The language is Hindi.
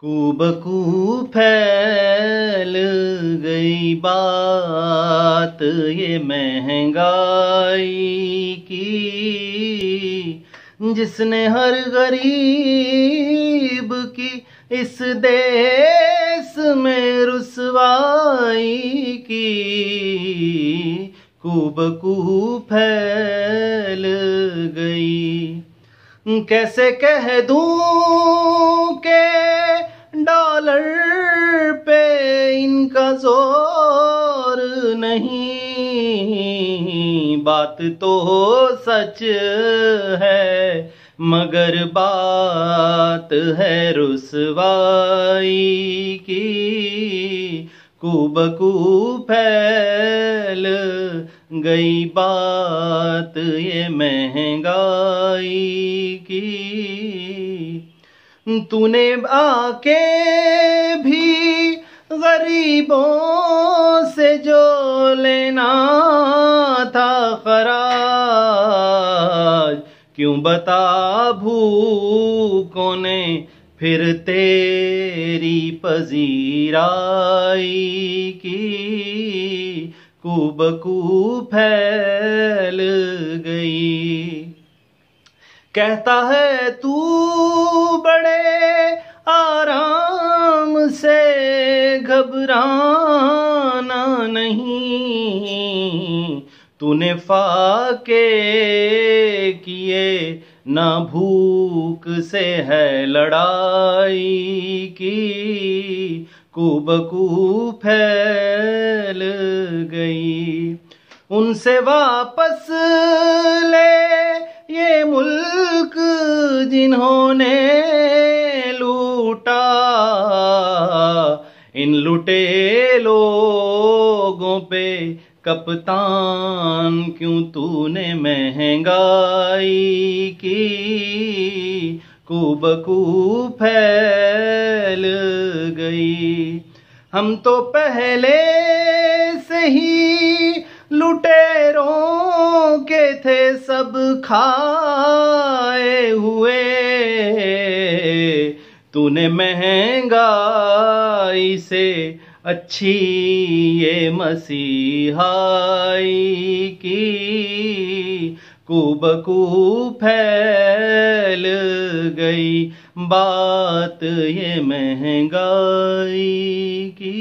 कूबकू फैल गई बात ये महंगाई की, जिसने हर गरीब की इस देश में रुसवाई की। कूबकू फैल गई। कैसे कह दूं के डॉलर पे इनका जोर नहीं, बात तो सच है मगर बात है रुसवाई की। कूबकू फैल गई बात ये महंगाई की। तूने आके भी गरीबों से जो लेना था खराज, क्यों बता भूखों ने फिर तेरी पजीराई की। कूबकू फैल गई। कहता है तू बड़े आराम से, घबराना नहीं। तूने फाके किए ना भूख से है लड़ाई की। कूबकू फैल गई। उनसे वापस ले ये मुल्क जिन्होंने लूटा, इन लुटे लोगों पे कप्तान क्यों तूने महंगाई की। कूबकू फैल गई। हम तो पहले से ही लुटेरों के थे सब खाए हुए। तूने महंगाई से अच्छी ये मसीहाई की। कूबकू फैल गई बात ये महंगाई की।